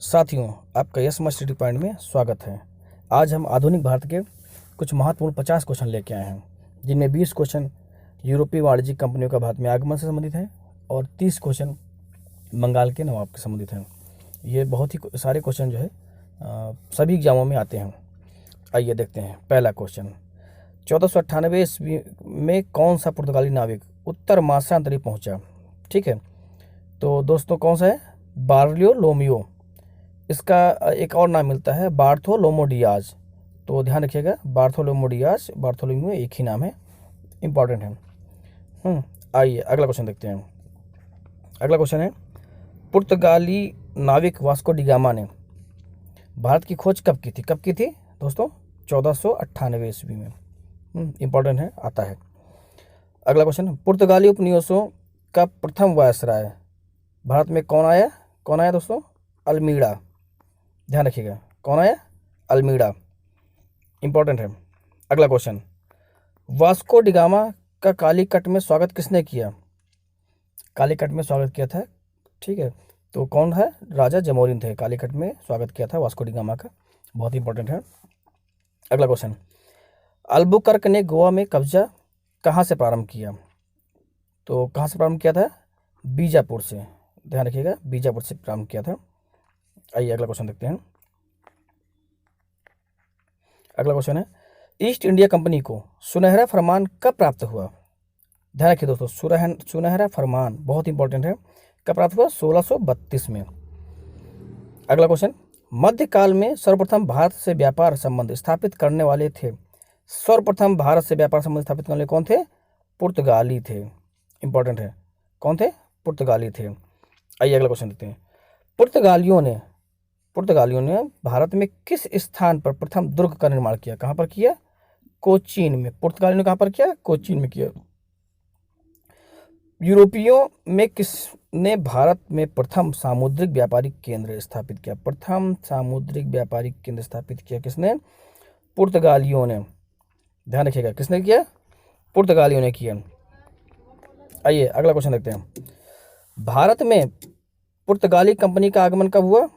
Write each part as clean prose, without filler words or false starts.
साथियों, आपका yes much study point में स्वागत है। आज हम आधुनिक भारत के कुछ महत्वपूर्ण 50 क्वेश्चन लेके आए हैं, जिनमें 20 क्वेश्चन यूरोपीय वाणिज्यिक कंपनियों का भारत में आगमन से संबंधित है और 30 क्वेश्चन बंगाल के नवाब के संबंधित हैं। ये बहुत ही सारे क्वेश्चन जो है सभी एग्जामों में आते हैं। आइए देखते हैं। पहला क्वेश्चन, 1498 ईस्वी में कौन सा पुर्तगाली नाविक उत्तर मासांतरी पहुंचा? ठीक है, तो दोस्तों कौन सा है? बार्लियोलोमियो। इसका एक और नाम मिलता है बार्थोलोमो डियाज, तो ध्यान रखिएगा, बार्थोलोमो डियाज, बार्थोलोमियो एक ही नाम है, इंपॉर्टेंट है। आइए अगला क्वेश्चन देखते हैं। अगला क्वेश्चन है, पुर्तगाली नाविक वास्को डी गामा ने भारत की खोज कब की थी? कब की थी दोस्तों? 1498 ईस्वी में। इंपॉर्टेंट है, आता है। अगला क्वेश्चन, पुर्तगाली उपनिवेशों का प्रथम वायसराय भारत में कौन आया? कौन आया दोस्तों? अल्मीड़ा। ध्यान रखिएगा, कौन आया? अल्मीड़ा, इंपॉर्टेंट है। अगला क्वेश्चन, वास्को डी गामा का कालीकट में स्वागत किसने किया? कालीकट में स्वागत किया था, ठीक है, तो कौन है? राजा जमोरिन थे, कालीकट में स्वागत किया था वास्को डी गामा का, बहुत इंपॉर्टेंट है। अगला क्वेश्चन, अल्बुकर्क ने गोवा में कब्जा कहाँ से प्रारंभ किया? तो कहाँ से प्रारंभ किया था? बीजापुर से। ध्यान रखिएगा, बीजापुर से प्रारंभ किया था। आइए अगला क्वेश्चन देखते हैं। अगला क्वेश्चन है, ईस्ट इंडिया कंपनी को सुनहरा फरमान कब प्राप्त हुआ? ध्यान रखिए दोस्तों, सुनहरा फरमान बहुत इंपॉर्टेंट है। कब प्राप्त हुआ? 1632 में। अगला क्वेश्चन, मध्यकाल में सर्वप्रथम भारत से व्यापार संबंध स्थापित करने वाले थे? सर्वप्रथम भारत से व्यापार संबंध स्थापित करने वाले कौन थे? पुर्तगाली थे, इंपॉर्टेंट है। कौन थे? पुर्तगाली थे। आइए अगला क्वेश्चन देखते हैं। पुर्तगालियों ने भारत में किस स्थान पर प्रथम दुर्ग का निर्माण किया? कहाँ पर किया? कोचीन में। पुर्तगालियों ने कहाँ पर किया? कोचीन में किया। यूरोपियों में किसने भारत में प्रथम सामुद्रिक व्यापारिक केंद्र स्थापित किया? प्रथम सामुद्रिक व्यापारिक केंद्र स्थापित किया किसने? पुर्तगालियों ने। ध्यान रखिएगा, किसने किया? पुर्तगालियों ने किया। आइए अगला क्वेश्चन देखते हैं। भारत में पुर्तगाली कंपनी का आगमन कब हुआ?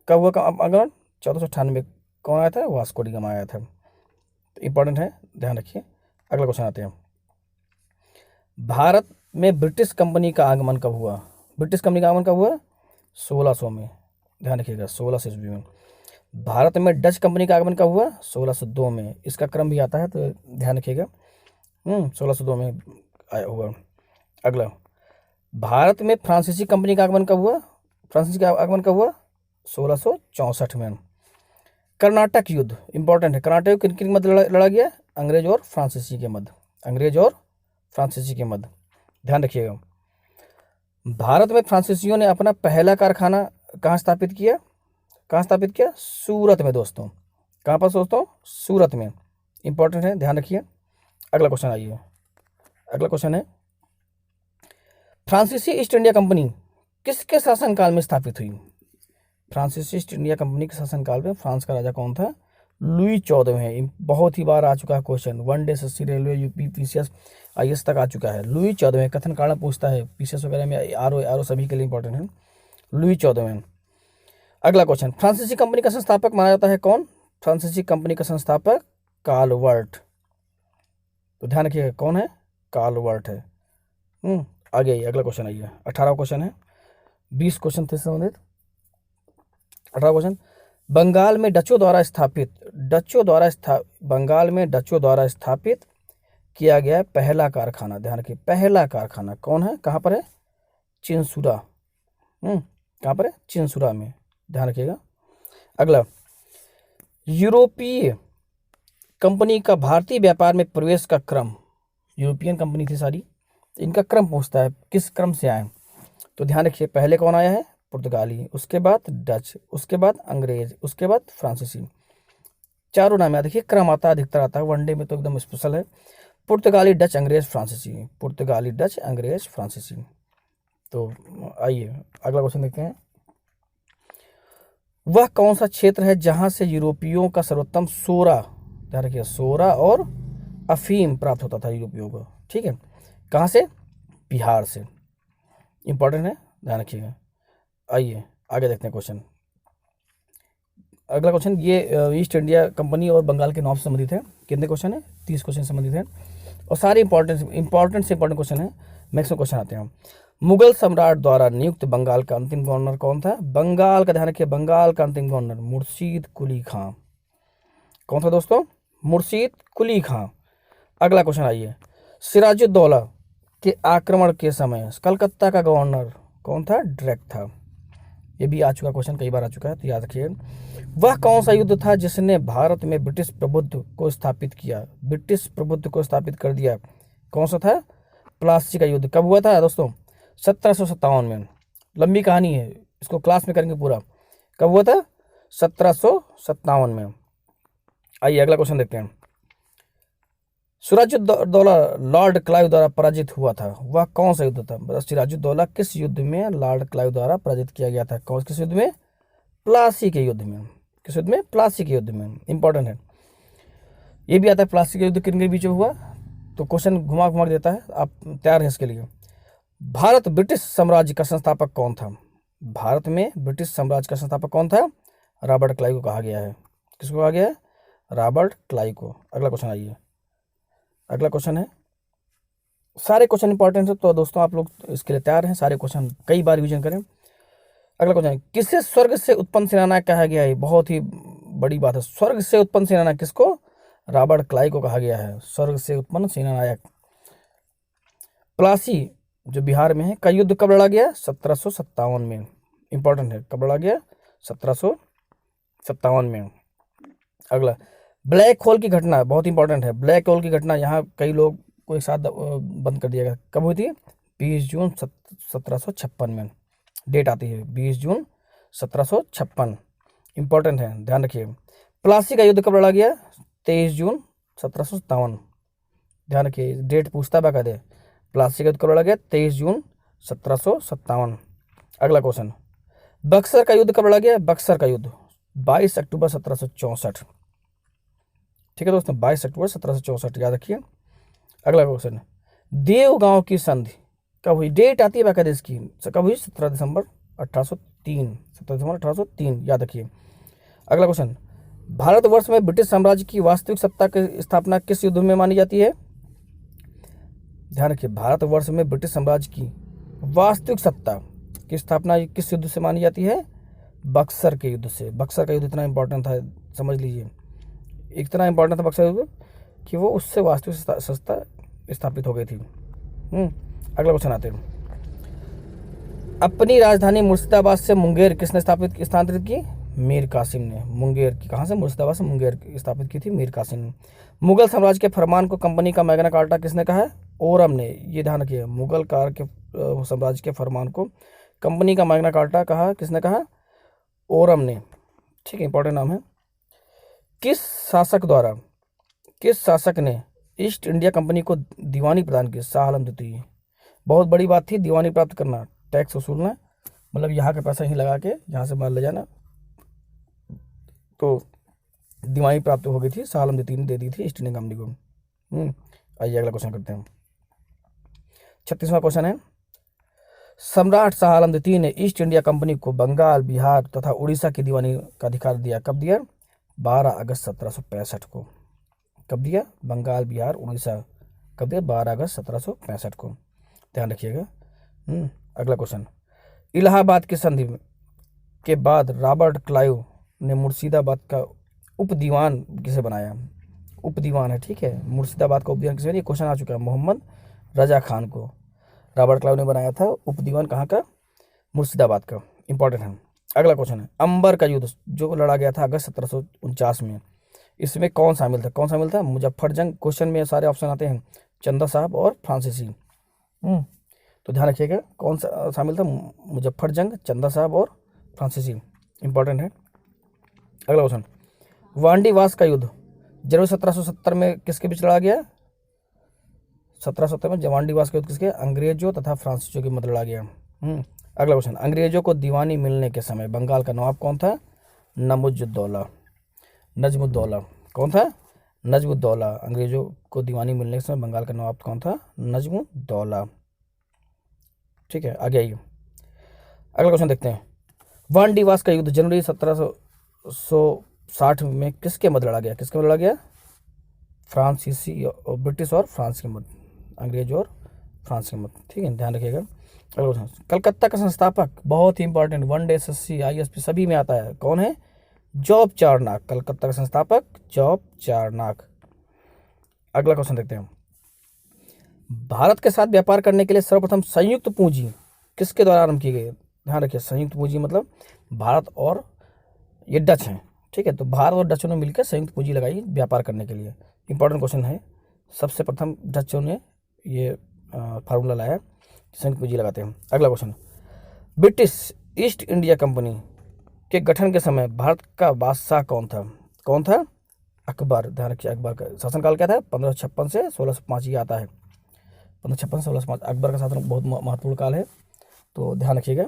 कब हुआ आगमन? 1498। कौन आया था? वास्को डी गामा आया था, तो इंपॉर्टेंट है, ध्यान रखिए। अगला क्वेश्चन आते हैं। भारत में ब्रिटिश कंपनी का आगमन कब हुआ? ब्रिटिश कंपनी का आगमन कब हुआ? 1600 में। ध्यान रखिएगा, 1600 ईस्वी में। भारत में डच कंपनी का आगमन कब हुआ? 1602 में। इसका क्रम भी आता है, तो ध्यान रखिएगा। 1602 में आया हुआ। अगला, भारत में फ्रांसीसी कंपनी का आगमन कब हुआ? फ्रांसीसी का आगमन कब हुआ? 1664 में। कर्नाटक युद्ध, इंपॉर्टेंट है। कर्नाटक युद्ध किन किन के मध्य लड़ा गया? अंग्रेज और फ्रांसीसी के मध्य। अंग्रेज और फ्रांसीसी के मध्य, ध्यान रखिएगा। भारत में फ्रांसीसियों ने अपना पहला कारखाना कहाँ स्थापित किया? कहाँ स्थापित किया? सूरत में दोस्तों। कहाँ पर दोस्तों? सूरत में, इंपॉर्टेंट है, ध्यान रखिए। अगला क्वेश्चन आइए। अगला क्वेश्चन है, फ्रांसीसी ईस्ट इंडिया कंपनी किसके शासनकाल में स्थापित हुई? फ्रांसीसी ईस्ट इंडिया कंपनी के शासनकाल में फ्रांस का राजा कौन था? लुई 14वें। बहुत ही बार आ चुका है question, one day SSC, railway, UP, PCS, IAS तक आ चुका है। लुई 14वें, कथन कारण पूछता है पीसीएस वगैरह में, आरओ सभी के लिए इंपॉर्टेंट है। लुई 14वें। अगला क्वेश्चन, फ्रांसीसी कंपनी का संस्थापक माना जाता है कौन? फ्रांसीसी कंपनी का संस्थापक कालवर्ट, तो ध्यान रखिएगा, कौन है? कालवर्ट है। आगे आइए, अगला क्वेश्चन आइए। 18वां क्वेश्चन है, 20 क्वेश्चन थे संबंधित। 18वां क्वेश्चन, बंगाल में डचों द्वारा स्थापित किया गया पहला कारखाना, ध्यान रखिए, पहला कारखाना कौन है? कहाँ पर है? चिंसुरा। कहाँ पर है? चिंसुरा में, ध्यान रखिएगा। अगला, यूरोपीय कंपनी का भारतीय व्यापार में प्रवेश का क्रम, यूरोपियन कंपनी थी सारी, इनका क्रम पूछता है, किस क्रम से आए? तो ध्यान रखिए, पहले कौन आया है? पुर्तगाली, उसके बाद डच, उसके बाद अंग्रेज, उसके बाद फ्रांसीसी। चारों नाम याद रखिए, क्रम आता है, अधिकतर आता है, वनडे में तो एकदम स्पेशल है। पुर्तगाली, डच, अंग्रेज, फ्रांसीसी। पुर्तगाली, डच, अंग्रेज, फ्रांसीसी। तो आइए अगला क्वेश्चन देखते हैं। वह कौन सा क्षेत्र है जहां से यूरोपियों का सर्वोत्तम सोरा, ध्यान रखिए, सोरा और अफीम प्राप्त होता था यूरोपियों को? ठीक है, कहाँ से? बिहार से, इंपॉर्टेंट है, ध्यान रखिएगा। आइए आगे देखते हैं क्वेश्चन। अगला क्वेश्चन ये ईस्ट इंडिया कंपनी और बंगाल के नवाब से संबंधित है। कितने क्वेश्चन है? 30 क्वेश्चन संबंधित है और सारे इंपॉर्टेंट से इंपॉर्टेंट क्वेश्चन है। मैक्सिमम क्वेश्चन आते हैं। मुगल सम्राट द्वारा नियुक्त बंगाल का अंतिम गवर्नर कौन था? बंगाल का ध्यान रखिए, बंगाल का अंतिम गवर्नर मुर्शीद कुली खां। कौन था दोस्तों? मुर्शीद कुली खां। अगला क्वेश्चन आइए, सिराजुद्दौला के आक्रमण के समय कलकत्ता का गवर्नर कौन था? ड्रैक था। ये भी आ चुका क्वेश्चन, कई बार आ चुका है, तो याद रखिए। वह कौन सा युद्ध था जिसने भारत में ब्रिटिश प्रभुत्व को स्थापित किया? ब्रिटिश प्रभुत्व को स्थापित कर दिया। कौन सा था? प्लासी का युद्ध। कब हुआ था दोस्तों? 1757 में। लंबी कहानी है, इसको क्लास में करेंगे पूरा। कब हुआ था? 1757 में। आइए अगला क्वेश्चन देखते हैं। सिराजुद्दौला लॉर्ड क्लाइव द्वारा पराजित हुआ था, वह कौन सा युद्ध था? सिराजुद्दौला किस युद्ध में लॉर्ड क्लाइव द्वारा पराजित किया गया था? किस युद्ध में? प्लासी के युद्ध में। किस युद्ध में? प्लासी के युद्ध में। इंपॉर्टेंट है, ये भी आता है प्लासी के युद्ध किन बीच में हुआ, तो क्वेश्चन घुमा घुमा देता है। आप तैयार हैं इसके लिए? भारत ब्रिटिश साम्राज्य का संस्थापक कौन था? भारत में ब्रिटिश साम्राज्य का संस्थापक कौन था? रॉबर्ट क्लाइव को कहा गया है। किसको कहा गया है? रॉबर्ट क्लाइव को। अगला क्वेश्चन आइए, अगला क्वेश्चन है, सारे क्वेश्चन इंपॉर्टेंट है, तो दोस्तों आप लोग इसके लिए तैयार हैं? सारे क्वेश्चन कई बार रिवीजन करें। अगला क्वेश्चन है, किसे स्वर्ग से उत्पन्न सेनानायक कहा गया है? बहुत ही बड़ी बात है। स्वर्ग से उत्पन्न सेनानायक किसको? रॉबर्ट क्लाइव को कहा गया है स्वर्ग से उत्पन्न सेनानायक। प्लासी जो बिहार में है का युद्ध कब लड़ा गया? 1757 में। इंपॉर्टेंट है, कब लड़ा गया? 1757 में। अगला, ब्लैक होल की घटना बहुत इंपॉर्टेंट है। ब्लैक होल की घटना यहाँ कई लोग को एक साथ बंद कर दिया गया। कब हुई थी? 20 जून 1756 में। डेट आती है 20 जून 1756। इंपॉर्टेंट है, ध्यान रखिए। प्लासी का युद्ध कब लड़ा गया? 23 जून 1757। ध्यान रखिए, डेट पूछता है बाकायदे। प्लासी का युद्ध कब लड़ा गया? 23 जून 1757। अगला क्वेश्चन, बक्सर का युद्ध कब लड़ा गया? बक्सर का युद्ध 22 अक्टूबर 1764। ठीक है दोस्तों, 22 अक्टूबर 1764, याद रखिए। अगला क्वेश्चन, देवगांव की संधि कब हुई? डेट आती है बाकायदे इसकी, कब हुई? 17 दिसंबर 1803। 17 दिसंबर 1803, याद रखिए। अगला क्वेश्चन, भारतवर्ष में ब्रिटिश साम्राज्य की वास्तविक सत्ता की स्थापना किस युद्ध में मानी जाती है? ध्यान रखिए, भारतवर्ष में ब्रिटिश साम्राज्य की वास्तविक सत्ता की स्थापना किस युद्ध से मानी जाती है? बक्सर के युद्ध से। बक्सर का युद्ध इतना इंपॉर्टेंट था, समझ लीजिए, इतना इंपॉर्टेंट था बक्सर युद्ध कि वो उससे वास्तविक सत्ता स्थापित हो गई थी। अगला क्वेश्चन आते हैं, अपनी राजधानी मुर्शिदाबाद से मुंगेर किसने स्थानांतरित की? मीर कासिम ने। मुंगेर की कहाँ से? मुर्शिदाबाद से मुंगेर स्थापित की थी मीर कासिम ने। मुगल साम्राज्य के फरमान को कंपनी का मैग्ना कार्टा किसने कहा है? ओरम ने। ये ध्यान रखिए, मुगल कार के साम्राज्य के फरमान को कंपनी का मैग्ना कार्टा कहा, किसने कहा? ओरम ने। ठीक है, इंपॉर्टेंट नाम है। किस शासक ने ईस्ट इंडिया कंपनी को दीवानी प्रदान की? शाह आलम द्वितीय। बहुत बड़ी बात थी दीवानी प्राप्त करना, टैक्स वसूलना, मतलब यहाँ का पैसा ही लगा के यहाँ से माल ले जाना, तो दीवानी प्राप्त हो गई थी, शाह आलम द्वितीय ने दे दी थी ईस्ट इंडिया कंपनी को। आइए अगला क्वेश्चन करते हैं। 36वां क्वेश्चन है, सम्राट शाह आलम द्वितीय ने ईस्ट इंडिया कंपनी को बंगाल, बिहार तथा उड़ीसा की दीवानी का अधिकार दिया। कब दिया? 12 अगस्त 1765 को। कब दिया? बंगाल, बिहार, उड़ीसा कब दिया? 12 अगस्त 1765 को, ध्यान रखिएगा। अगला क्वेश्चन, इलाहाबाद की संधि के बाद रॉबर्ट क्लाइव ने मुर्शिदाबाद का उप दीवान किसे बनाया? उप दीवान है, ठीक है, मुर्शिदाबाद का उप दीवान किसे? ये क्वेश्चन आ चुका है, मोहम्मद रजा खान को रॉबर्ट क्लाइव ने बनाया था उप दीवान। कहाँ का? मुर्शिदाबाद का। इंपॉर्टेंट है। अगला क्वेश्चन है, अंबर का युद्ध जो लड़ा गया था अगस्त 1749 में, इसमें कौन शामिल था? कौन शामिल था? मुजफ्फर जंग। क्वेश्चन में सारे ऑप्शन आते हैं, चंदा साहब और फ्रांसीसी। तो ध्यान रखिएगा, कौन सा शामिल था? मुजफ्फर जंग, चंदा साहब और फ्रांसीसी। इंपॉर्टेंट है। अगला क्वेश्चन, वांडीवास का युद्ध जनवरी 1770 में किसके बीच लड़ा गया? 1770 में वांडीवास का युद्ध किसके? अंग्रेजों तथा फ्रांसीसियों के मध्य लड़ा गया। अगला क्वेश्चन, अंग्रेजों को दीवानी मिलने के समय बंगाल का नवाब कौन था? नजमुद्दौला। कौन था? नजमुद्दौला। अंग्रेजों को दीवानी मिलने के समय बंगाल का नवाब कौन था? नजमुद्दौला। ठीक है, आगे आइए, अगला क्वेश्चन देखते हैं। वानडीवास का युद्ध जनवरी 1760 में किसके मध्य लड़ा गया? किसके मध्य लड़ा गया? फ्रांसीसी और ब्रिटिश और फ्रांस के मध्य, अंग्रेज और फ्रांस के मध्य। ठीक है, ध्यान रखिएगा। कलकत्ता का संस्थापक, बहुत ही इंपॉर्टेंट, वनडे, एसएससी, आईएसपी सभी में आता है, कौन है? जॉब चारनाक। कलकत्ता का संस्थापक जॉब चारनाक। अगला क्वेश्चन देखते हैं। भारत के साथ व्यापार करने के लिए सर्वप्रथम संयुक्त पूंजी किसके द्वारा आरंभ की गई? ध्यान रखिए, संयुक्त पूंजी मतलब भारत और ये डच हैं। ठीक है, तो भारत और डचों ने मिलकर संयुक्त पूंजी लगाई व्यापार करने के लिए। इंपॉर्टेंट क्वेश्चन है। सबसे प्रथम डचों ने ये फार्मूला लाया, संयुक्त पूंजी लगाते हैं। अगला question, British east India company के गठन के समय भारत का बादशाह कौन था? कौन था? अकबर। ध्यान रखिए, अकबर का शासनकाल क्या था? 1556 से 1605 ये आता है। 1556 से 1605 अकबर का शासन बहुत महत्वपूर्ण काल है, तो ध्यान रखिएगा।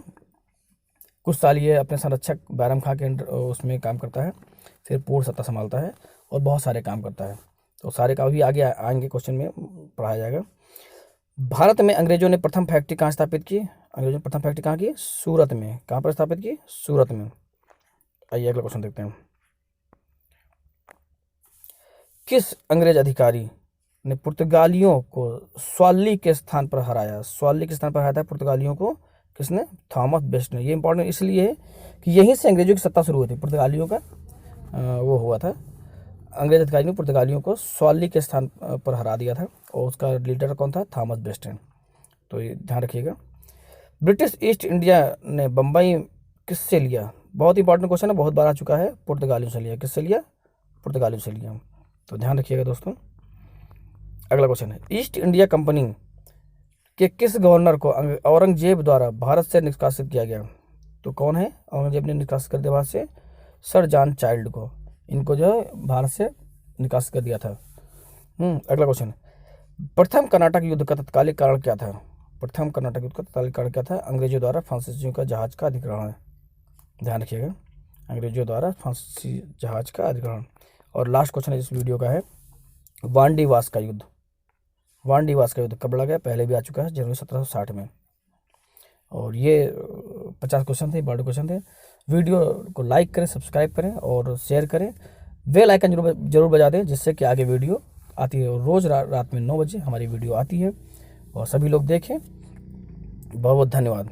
कुछ साल ये अपने संरक्षक बैरम खां के उसमें काम करता है, फिर पूर्ण सत्ता संभालता है और बहुत सारे काम करता है। तो सारे का भी आगे आएंगे क्वेश्चन में पढ़ाया जाएगा। भारत में अंग्रेजों ने प्रथम फैक्ट्री कहाँ स्थापित की? अंग्रेजों ने प्रथम फैक्ट्री कहाँ की? सूरत में। कहाँ पर स्थापित की? सूरत में। आइए अगला क्वेश्चन देखते हैं। किस अंग्रेज अधिकारी ने पुर्तगालियों को स्वाली के स्थान पर हराया? स्वाली के स्थान पर हराया था पुर्तगालियों को किसने? थॉमस बेस्ट ने। ये इंपॉर्टेंट इसलिए है कि यहीं से अंग्रेजों की सत्ता शुरू हुई थी। पुर्तगालियों का वो हुआ था, अंग्रेज अधिकारी ने पुर्तगालियों को स्वाली के स्थान पर हरा दिया था और उसका लीडर कौन था? थॉमस बेस्टन। तो ये ध्यान रखिएगा। ब्रिटिश ईस्ट इंडिया ने बम्बई किससे लिया? बहुत इंपॉर्टेंट क्वेश्चन है, बहुत बार आ चुका है। पुर्तगालियों से लिया। किससे लिया? पुर्तगालियों से लिया। तो ध्यान रखिएगा दोस्तों। अगला क्वेश्चन है, ईस्ट इंडिया कंपनी के किस गवर्नर को औरंगजेब द्वारा भारत से निष्कासित किया गया? तो कौन है? औरंगजेब ने निष्कासित कर दिया भारत से सर जॉन चाइल्ड को। इनको जो है भारत से निकासित कर दिया था। अगला क्वेश्चन, प्रथम कर्नाटक युद्ध का तत्कालिक कारण क्या था? प्रथम कर्नाटक युद्ध का तत्कालिक कारण क्या था? अंग्रेजों द्वारा फ्रांसीसियों का जहाज का अधिग्रहण। ध्यान रखिएगा, अंग्रेजों द्वारा फ्रांसीसी जहाज का अधिग्रहण। और लास्ट क्वेश्चन इस वीडियो का है, वानडीवास का युद्ध। वानडीवास का युद्ध कब लड़ा गया? पहले भी आ चुका है, जनवरी 1760 में। और ये 50 क्वेश्चन थे, बड़े क्वेश्चन थे। वीडियो को लाइक करें, सब्सक्राइब करें और शेयर करें। बेल आइकन जरूर बजा दें, जिससे कि आगे वीडियो आती है। और रोज़ रात में 9 बजे हमारी वीडियो आती है और सभी लोग देखें। बहुत बहुत धन्यवाद।